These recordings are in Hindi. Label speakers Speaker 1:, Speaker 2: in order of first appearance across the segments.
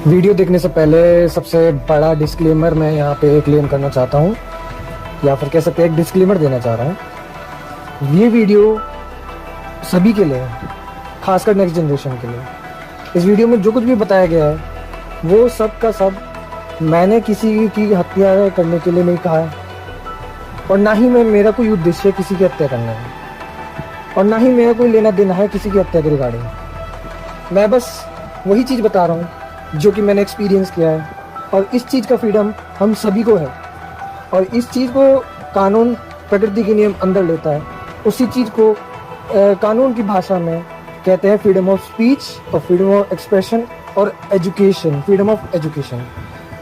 Speaker 1: वीडियो देखने से पहले सबसे बड़ा डिस्क्लेमर मैं यहाँ पे क्लेम करना चाहता हूँ, या फिर कह सकते हैं एक डिस्क्लेमर देना चाह रहा हूँ। ये वीडियो सभी के लिए है, खासकर नेक्स्ट जनरेशन के लिए। इस वीडियो में जो कुछ भी बताया गया है वो सब का सब मैंने किसी की हत्या करने के लिए नहीं कहा है, और ना ही मेरा कोई उद्देश्य किसी की हत्या करना है, और ना ही मेरा कोई लेना देना है किसी की हत्या के रिगार्डिंग। मैं बस वही चीज़ बता रहा हूँ जो कि मैंने एक्सपीरियंस किया है, और इस चीज़ का फ्रीडम हम सभी को है, और इस चीज़ को कानून प्रकृति के नियम अंदर लेता है। उसी चीज़ को कानून की भाषा में कहते हैं फ्रीडम ऑफ स्पीच और फ्रीडम ऑफ एक्सप्रेशन और एजुकेशन, फ्रीडम ऑफ एजुकेशन।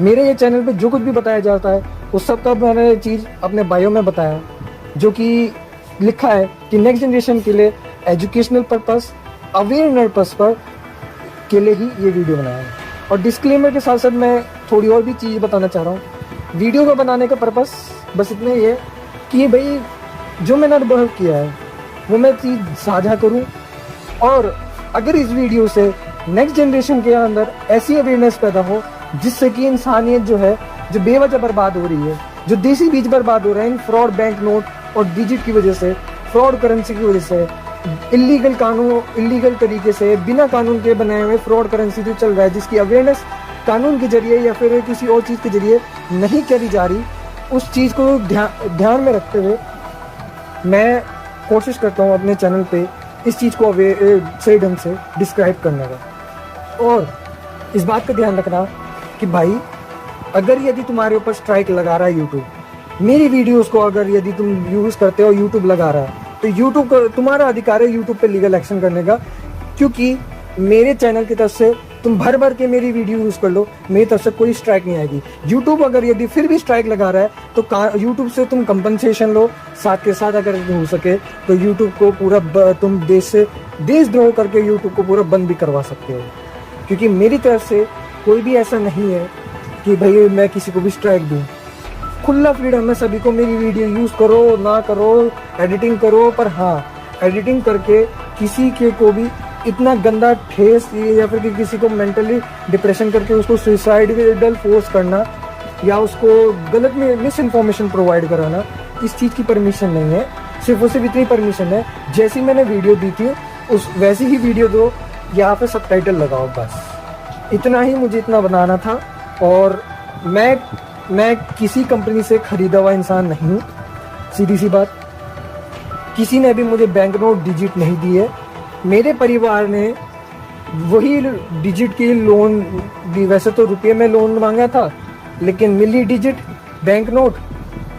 Speaker 1: मेरे ये चैनल पे जो कुछ भी बताया जाता है उस सब का मैंने चीज़ अपने बायो में बताया, जो कि लिखा है कि नेक्स्ट जनरेशन के लिए एजुकेशनल पर्पस, अवेयरनेस पर्पस के लिए ही ये वीडियो बनाया है। और डिस्क्लेमर के साथ साथ मैं थोड़ी और भी चीज़ बताना चाह रहा हूँ। वीडियो को बनाने का पर्पस बस इतना ही है कि भाई जो मैंने अनुभव किया है वो मैं चीज़ साझा करूँ, और अगर इस वीडियो से नेक्स्ट जनरेशन के अंदर ऐसी अवेयरनेस पैदा हो जिससे कि इंसानियत जो है, जो बेवजह बर्बाद हो रही है, जो देसी बीज बर्बाद हो रहे हैं इन फ्रॉड बैंक नोट और डिजिट की वजह से, फ्रॉड करेंसी की वजह से, इलीगल कानून, इलीगल तरीके से बिना कानून के बनाए हुए फ्रॉड करेंसी जो चल रहा है, जिसकी अवेयरनेस कानून के जरिए या फिर किसी और चीज़ के जरिए नहीं करी जा रही, उस चीज़ को ध्यान में रखते हुए मैं कोशिश करता हूँ अपने चैनल पे इस चीज़ को सही ढंग से डिस्क्राइब करने का। और इस बात का ध्यान रखना कि भाई अगर यदि तुम्हारे ऊपर स्ट्राइक लगा रहा है यूट्यूब, मेरी वीडियोस को अगर यदि तुम यूज़ करते हो, यूट्यूब लगा रहा है, तो यूट्यूब का तुम्हारा अधिकार है यूट्यूब पे लीगल एक्शन करने का, क्योंकि मेरे चैनल की तरफ से तुम भर भर के मेरी वीडियो यूज़ कर लो, मेरी तरफ से कोई स्ट्राइक नहीं आएगी। यूट्यूब अगर यदि फिर भी स्ट्राइक लगा रहा है तो यूट्यूब से तुम कंपनसेशन लो, साथ के साथ अगर हो सके तो यूट्यूब को पूरा तुम देशद्रोह करके यूट्यूब को पूरा बंद भी करवा सकते हो, क्योंकि मेरी तरफ से कोई भी ऐसा नहीं है कि भाई मैं किसी को भी स्ट्राइक दूँ। खुला फ्रीडम है सभी को, मेरी वीडियो यूज़ करो ना करो, एडिटिंग करो, पर हाँ एडिटिंग करके किसी के को भी इतना गंदा ठेस या फिर कि किसी को मेंटली डिप्रेशन करके उसको सुसाइडल फोर्स करना या उसको गलत में मिस इन्फॉर्मेशन प्रोवाइड कराना, इस चीज़ की परमिशन नहीं है। सिर्फ और सिर्फ इतनी परमिशन है जैसी मैंने वीडियो दी थी उस वैसी ही वीडियो दो, यहाँ पे सबटाइटल लगाओ, बस इतना ही मुझे इतना बनाना था। और मैं किसी कंपनी से खरीदा हुआ इंसान नहीं हूँ, सीधी सी बात। किसी ने भी मुझे बैंक नोट डिजिट नहीं दी है, मेरे परिवार ने वही डिजिट की लोन दी। वैसे तो रुपये में लोन मांगा था, लेकिन मिली डिजिट बैंक नोट,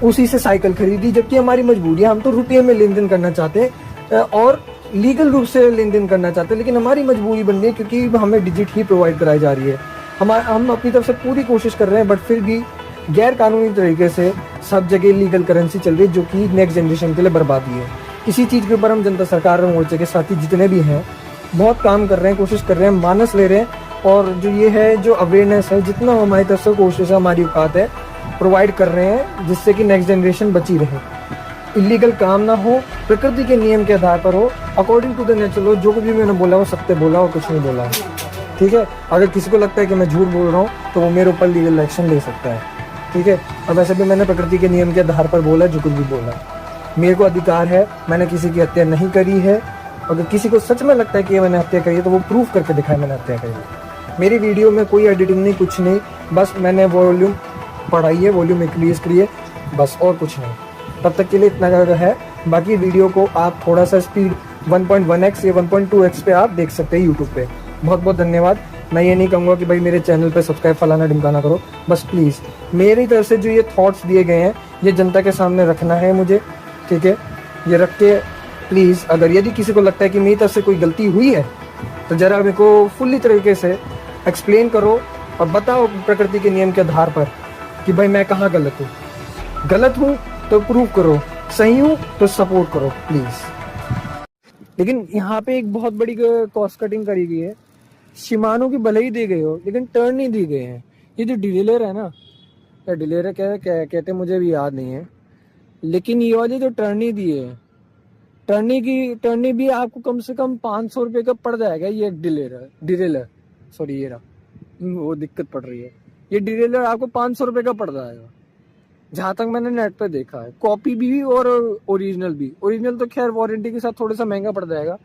Speaker 1: उसी से साइकिल खरीदी, जबकि हमारी मजबूरी है, हम तो रुपये में लेन देन करना चाहते हैं और लीगल रूप से लेन देन करना चाहते हैं, लेकिन हमारी मजबूरी बन रही है क्योंकि हमें डिजिट ही प्रोवाइड कराई जा रही है। हम अपनी तरफ से पूरी कोशिश कर रहे हैं, बट फिर भी गैर कानूनी तरीके से सब जगह लीगल करेंसी चल रही है, जो कि नेक्स्ट जनरेशन के लिए बर्बादी है। इसी चीज़ के ऊपर हम जनता सरकार मोर्चे के साथी जितने भी हैं बहुत काम कर रहे हैं, कोशिश कर रहे हैं, मानस ले रहे हैं, और जो ये है जो अवेयरनेस है, जितना हमारी तरफ से कोशिश है, हमारी औकात है, प्रोवाइड कर रहे हैं, जिससे कि नेक्स्ट जनरेशन बची रहे, इलीगल काम ना हो, प्रकृति के नियम के आधार पर हो, अकॉर्डिंग टू द नेचर हो। जो कुछ भी मैंने बोला वो सत्य बोला और कुछ नहीं बोला, ठीक है। अगर किसी को लगता है कि मैं झूठ बोल रहा हूँ तो वो मेरे ऊपर लीगल एक्शन ले सकता है, ठीक है। और वैसे भी मैंने प्रकृति के नियम के आधार पर बोला जो कुछ भी बोला, मेरे को अधिकार है, मैंने किसी की हत्या नहीं करी है। अगर किसी को सच में लगता है कि मैंने हत्या करी है तो वो प्रूफ करके दिखाए मैंने हत्या करी है। मेरी वीडियो में कोई एडिटिंग नहीं, कुछ नहीं, बस मैंने वॉल्यूम बढ़ाई है, वॉल्यूम इंक्रीज करी है, बस, और कुछ नहीं। तब तक के लिए इतना ज़्यादा है। बाकी वीडियो को आप थोड़ा सा स्पीड 1.1x या 1.2x पे आप देख सकते हैं यूट्यूब पे। बहुत बहुत धन्यवाद। मैं ये नहीं कहूँगा कि भाई मेरे चैनल पे सब्सक्राइब फलाना ढिमकाना करो, बस प्लीज़ मेरी तरफ से जो ये थॉट्स दिए गए हैं ये जनता के सामने रखना है मुझे, ठीक है। ये रख के प्लीज़, अगर यदि किसी को लगता है कि मेरी तरफ से कोई गलती हुई है तो ज़रा मेरे को फुल्ली तरीके से एक्सप्लेन करो और बताओ प्रकृति के नियम के आधार पर कि भाई मैं कहाँ गलत हूँ। गलत हूँ तो प्रूव करो, सही हूँ तो सपोर्ट करो प्लीज़। लेकिन यहाँ पे एक बहुत बड़ी कॉस्ट कटिंग करी गई है। शिमानो की भले ही दी गई हो, लेकिन टर्न नहीं दी गए हैं। ये जो डिलेर है ना, या डिलेर क्या कहते मुझे भी याद नहीं है, लेकिन ये वाली जो टर्नी दी है, टर्नी भी आपको कम से कम 500 रुपये का पड़ जाएगा। ये डिलेर सॉरी ये रहा, वो दिक्कत पड़ रही है। ये डिरेलर आपको 500 रुपये का पड़ जाएगा, जहाँ तक मैंने नेट पे देखा है। कॉपी भी और ओरिजिनल भी। ओरिजिनल तो खैर वारंटी के साथ थोड़ा सा महंगा पड़ जाएगा,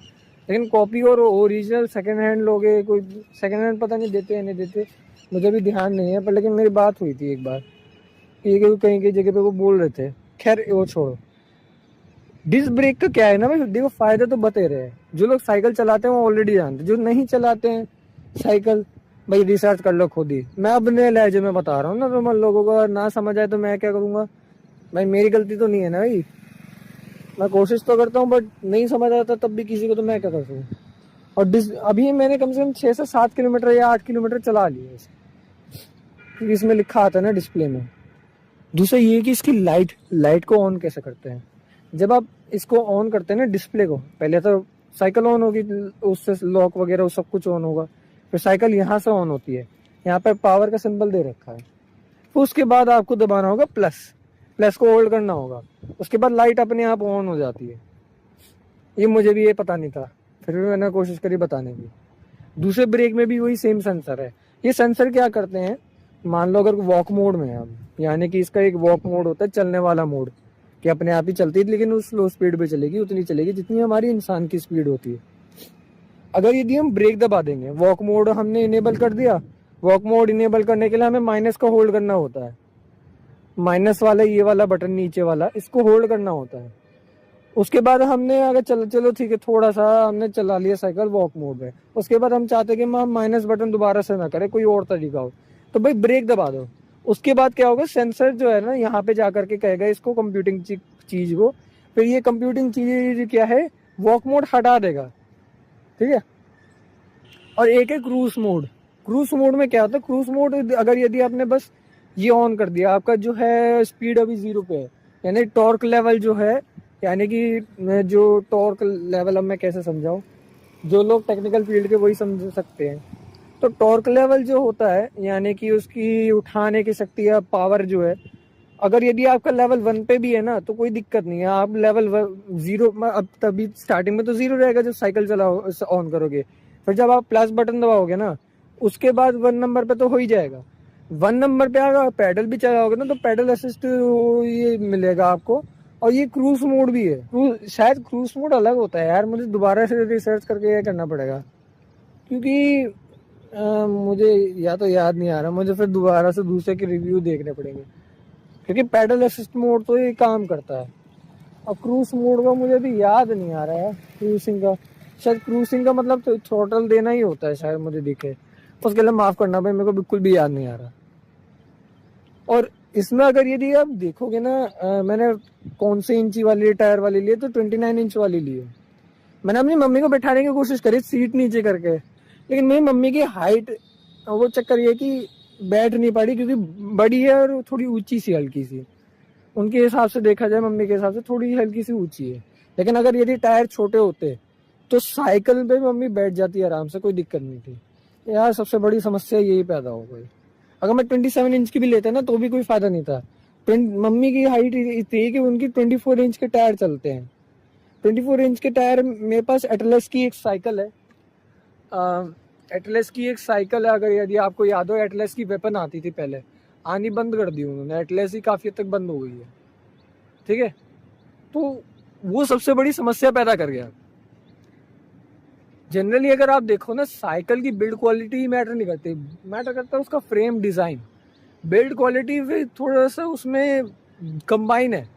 Speaker 1: लेकिन कॉपी और ओरिजिनल सेकंड हैंड लोगे, कोई सेकंड हैंड पता नहीं देते या नहीं देते, मुझे भी ध्यान नहीं है। पर लेकिन मेरी बात हुई थी एक बार, ये कहीं कहीं जगह पे वो बोल रहे थे। खैर वो छोड़ो। डिस्क ब्रेक का क्या है ना भाई, देखो फायदे तो बते रहे हैं। जो लोग साइकिल चलाते हैं वो ऑलरेडी जानते हैं, जो नहीं चलाते हैं साइकिल, भाई रिसर्च कर लो खुद ही। मैं अपने लहजे में बता रहा हूँ ना, तो मैं लोगों को ना समझ आए तो मैं क्या करूँगा भाई, मेरी गलती तो नहीं है ना भाई। मैं कोशिश तो करता हूँ, बट नहीं समझ आता तब भी किसी को, तो मैं क्या कर सकूँ। और अभी मैंने कम से कम 6 से 7 किलोमीटर या 8 किलोमीटर चला लिया, क्योंकि इसमें लिखा आता है ना डिस्प्ले में। दूसरा ये कि इसकी लाइट को ऑन कैसे करते हैं। जब आप इसको ऑन करते हैं ना डिस्प्ले को, पहले तो साइकिल ऑन होगी, उससे लॉक वगैरह सब कुछ ऑन होगा, फिर साइकिल यहाँ से ऑन होती है। यहाँ पर पावर का सिंबल दे रखा है। फिर उसके बाद आपको दबाना होगा प्लस को होल्ड करना होगा। उसके बाद लाइट अपने आप ऑन हो जाती है। ये मुझे भी ये पता नहीं था, फिर भी मैंने कोशिश करी बताने की। दूसरे ब्रेक में भी वही सेम सेंसर है। ये सेंसर क्या करते हैं, मान लो अगर वॉक मोड में है हम, यानी कि इसका एक वॉक मोड होता है, चलने वाला मोड, कि अपने आप ही चलती है, लेकिन उस स्लो स्पीड पे चलेगी, उतनी चलेगी जितनी हमारी इंसान की स्पीड होती है। अगर यदि हम ब्रेक दबा देंगे, वॉक मोड हमने इनेबल कर दिया, वॉक मोड इनेबल करने के लिए हमें माइनस का होल्ड करना होता है। माइनस वाला ये वाला बटन नीचे वाला, इसको होल्ड करना होता है। उसके बाद हमने अगर चलो ठीक है, थोड़ा सा हमने चला लिया साइकिल वॉक मोड में, उसके बाद हम चाहते हैं कि हम माइनस बटन दोबारा से ना करें, कोई और तरीका हो, तो भाई ब्रेक दबा दो। उसके बाद क्या होगा, सेंसर जो है ना यहाँ पे जाकर के कहेगा इसको कंप्यूटिंग चीज को, फिर ये कंप्यूटिंग चीज क्या है, वॉक मोड हटा देगा, ठीक है। और एक है क्रूज मोड में क्या होता है, क्रूज मोड अगर यदि आपने बस ये ऑन कर दिया, आपका जो है स्पीड अभी 0 पे है, यानी टॉर्क लेवल जो है, यानी कि जो टॉर्क लेवल, अब मैं कैसे समझाऊं, जो लोग टेक्निकल फील्ड के वही समझ सकते हैं। तो टॉर्क लेवल जो होता है, यानी कि उसकी उठाने की शक्ति या पावर जो है, अगर यदि आपका लेवल 1 पे भी है ना तो कोई दिक्कत नहीं है। आप लेवल 0, अब तभी स्टार्टिंग में तो 0 रहेगा जब साइकिल चलाओ ऑन करोगे, फिर जब आप प्लस बटन दबाओगे ना, उसके बाद 1 नंबर पे तो हो ही जाएगा। 1 नंबर पे अगर पैडल भी चलाओगे ना तो पैडल असिस्ट ये मिलेगा आपको। और ये क्रूज मोड भी है, शायद क्रूज मोड अलग होता है यार, मुझे दोबारा से रिसर्च करके ये करना पड़ेगा, क्योंकि मुझे या तो याद नहीं आ रहा, मुझे फिर दोबारा से दूसरे के रिव्यू देखने पड़ेंगे, क्योंकि पैडल असिस्ट मोड तो ये काम करता है। और क्रूज मोड का मुझे भी याद नहीं आ रहा है, क्रूजिंग का शायद, क्रूजिंग का मतलब तो थ्रोटल देना ही होता है शायद, मुझे दिखे। उसके लिए माफ करना भाई, मेरे को बिल्कुल भी याद नहीं आ रहा। और इसमें अगर यदि आप देखोगे ना, मैंने कौन से इंची वाली टायर वाली लिए, तो 29 इंच वाली ली है। मैंने अपनी मम्मी को बैठाने की कोशिश करी सीट नीचे करके, लेकिन मेरी मम्मी की हाइट, वो चक्कर ये कि बैठ नहीं पाड़ी, क्योंकि बड़ी है और थोड़ी ऊंची सी, हल्की सी, उनके हिसाब से देखा जाए, मम्मी के हिसाब से थोड़ी हल्की सी ऊंची है। लेकिन अगर यदि टायर छोटे होते तो साइकिल पे मम्मी बैठ जाती है आराम से, कोई दिक्कत नहीं थी यार। सबसे बड़ी समस्या यही पैदा हो गई। अगर मैं 27 इंच की भी लेता ना तो भी कोई फायदा नहीं था। मम्मी की हाइट इतनी है कि उनकी 24 इंच के टायर चलते हैं। 24 इंच के टायर, मेरे पास एटलस की एक साइकिल है, एटलस की एक साइकिल है। अगर यदि आपको याद हो, एटलस की वेपन आती थी पहले, आनी बंद कर दी उन्होंने, एटलस ही काफ़ी हद तक बंद हो गई है, ठीक है। तो वो सबसे बड़ी समस्या पैदा कर गया। जनरली अगर आप देखो ना, साइकिल की बिल्ड क्वालिटी मैटर नहीं करती, मैटर करता है उसका फ्रेम डिज़ाइन। बिल्ड क्वालिटी फिर थोड़ा सा उसमें कंबाइन है,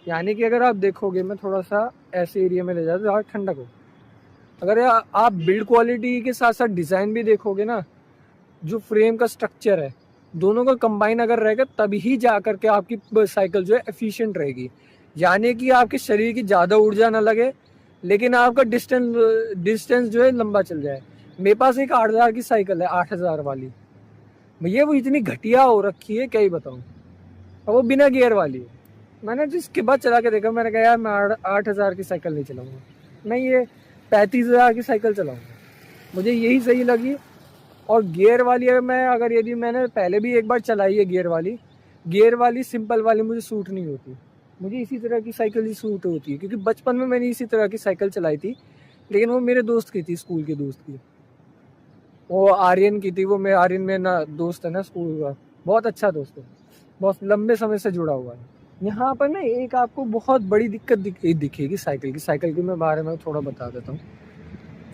Speaker 1: यानी कि अगर आप देखोगे, मैं थोड़ा सा ऐसे एरिया में ले जाता हूँ जहाँ ठंडक हो, अगर आप बिल्ड क्वालिटी के साथ साथ डिज़ाइन भी देखोगे ना, जो फ्रेम का स्ट्रक्चर है, दोनों का कंबाइन अगर रहेगा तभी जा करके आपकी साइकिल जो है एफिशिएंट रहेगी। यानी कि आपके शरीर की ज़्यादा ऊर्जा ना लगे, लेकिन आपका डिस्टेंस जो है लंबा चल जाए। मेरे पास एक 8000 की साइकिल है, 8000 वाली भैया, वो इतनी घटिया हो रखी है क्या ही बताऊँ, और वो बिना गियर वाली है। मैंने तो इसके बाद चला के देखा, मैंने कहा यार मैं 8000 की साइकिल नहीं चलाऊँगा, मैं ये 35,000 की साइकिल चलाऊँगा, मुझे यही सही लगी। और गियर वाली अगर यदि मैंने पहले भी एक बार चलाई है गियर वाली सिंपल वाली मुझे सूट नहीं होती, मुझे इसी तरह की साइकिल ही सूट होती है, क्योंकि बचपन में मैंने इसी तरह की साइकिल चलाई थी, लेकिन वो मेरे दोस्त की थी, स्कूल के दोस्त की। वो आर्यन की थी, वो मैं आर्यन में ना दोस्त है ना स्कूल का, बहुत अच्छा दोस्त है, बहुत लंबे समय से जुड़ा हुआ है। यहाँ पर ना एक आपको बहुत बड़ी दिक्कत दिखेगी साइकिल की मैं बारे में थोड़ा बता देता हूँ।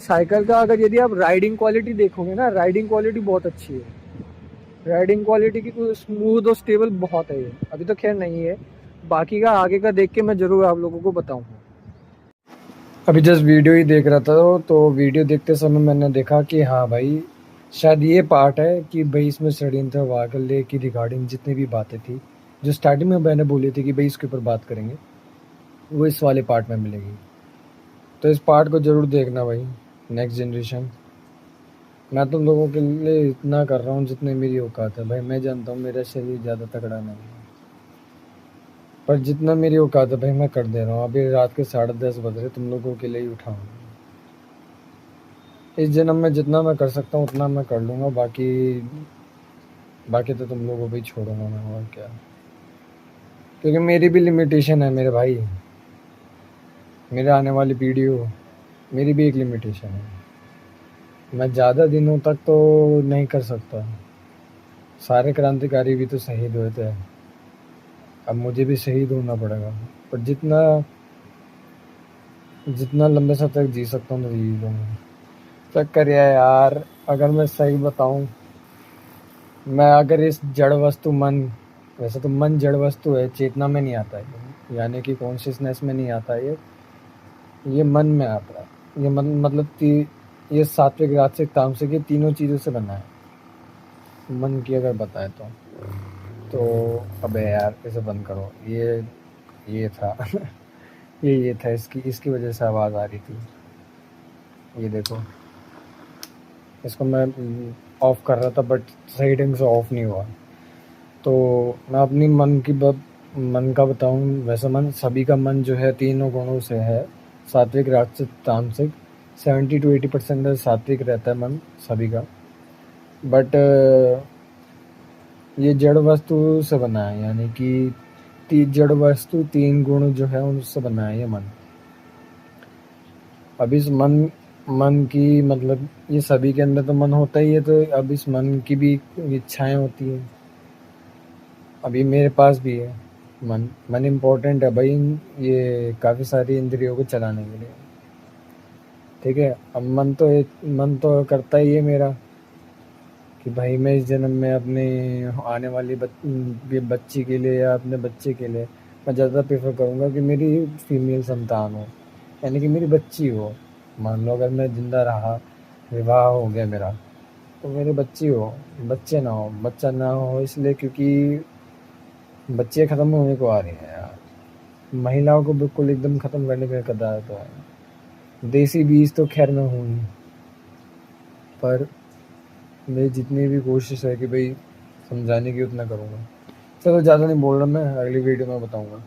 Speaker 1: साइकिल का अगर यदि आप राइडिंग क्वालिटी देखोगे ना, राइडिंग क्वालिटी बहुत अच्छी है। राइडिंग क्वालिटी की स्मूथ और स्टेबल बहुत है ये। अभी तो खैर नहीं है, बाकी का आगे का देख के मैं जरूर आप लोगों को बताऊंगा। अभी जस्ट वीडियो ही देख रहा था, तो वीडियो देखते समय मैंने देखा कि हाँ भाई, शायद ये पार्ट है कि भाई इसमें षड्यंत्र वागले की रिगार्डिंग जितनी भी बातें थी, जो स्टार्टिंग में मैंने बोली थी कि भाई इसके ऊपर बात करेंगे, वो इस वाले पार्ट में मिलेगी। तो इस पार्ट को ज़रूर देखना भाई, नेक्स्ट जनरेशन। मैं तुम लोगों के लिए इतना कर रहा हूँ जितने मेरी औकात है भाई। मैं जानता हूँ मेरा शरीर ज़्यादा तगड़ा नहीं है, पर जितना मेरी औकात है भाई मैं कर दे रहा हूँ। अभी रात के 10:30 बज रहे, तुम लोगों के लिए ही उठा हूँ। इस जन्म में जितना मैं कर सकता हूँ उतना मैं कर लूँगा, बाकी तो तुम लोगों को भी छोड़ूंगा मैं, और क्या। क्योंकि मेरी भी लिमिटेशन है मेरे भाई, मेरे आने वाली पीढ़ियों, मेरी भी एक लिमिटेशन है। मैं ज़्यादा दिनों तक तो नहीं कर सकता। सारे क्रांतिकारी भी तो शहीद हुए थे, अब मुझे भी शहीद होना पड़ेगा। पर जितना जितना लंबे समय तक जी सकता हूँ तो जी लूँगा। चक्कर यह है यार, अगर मैं सही बताऊँ, मैं अगर इस जड़ वस्तु मन, वैसे तो मन जड़ वस्तु है, चेतना में नहीं आता है, यानी कि कॉन्शियसनेस में नहीं आता है, ये मन में आता है। ये मन मतलब ये सात्विक राजसिक तामसिक ये तीनों चीज़ों से बना है। मन की अगर बताएं तो अबे यार इसे बंद करो, ये था ये था, इसकी वजह से आवाज़ आ रही थी। ये देखो, इसको मैं ऑफ़ कर रहा था बट सही ढंग से ऑफ़ नहीं हुआ। तो मैं अपनी मन का बताऊं, वैसे मन सभी का मन जो है तीनों गुणों से है, सात्विक राजसिक तामसिक। 70 to 80% सात्विक रहता है मन सभी का, बट ये जड़ वस्तु से बना है, यानी कि जड़ वस्तु 3 गुण जो है उनसे बना है ये मन। अब इस मन की मतलब ये सभी के अंदर तो मन होता ही है, तो अब इस मन की भी इच्छाएं होती है। अभी मेरे पास भी है मन इम्पोर्टेंट है भाई, ये काफ़ी सारी इंद्रियों को चलाने के लिए, ठीक है। अब मन तो करता ही है मेरा कि भाई मैं इस जन्म में अपने आने वाली बच्ची के लिए या अपने बच्चे के लिए मैं ज़्यादा प्रेफर करूँगा कि मेरी फीमेल संतान हो, यानी कि मेरी बच्ची हो। मान लो अगर मैं ज़िंदा रहा, विवाह हो गया मेरा, तो मेरी बच्ची हो, बच्चा ना हो, इसलिए क्योंकि बच्चे ख़त्म होने को आ रहे हैं यार। महिलाओं को बिल्कुल एकदम ख़त्म करने का कदार तो है। देसी बीज तो खैर मैं हूँ ही, पर मेरी जितनी भी कोशिश है कि भाई समझाने की उतना करूँगा। चलो ज़्यादा नहीं बोल रहा मैं, अगली वीडियो में बताऊँगा।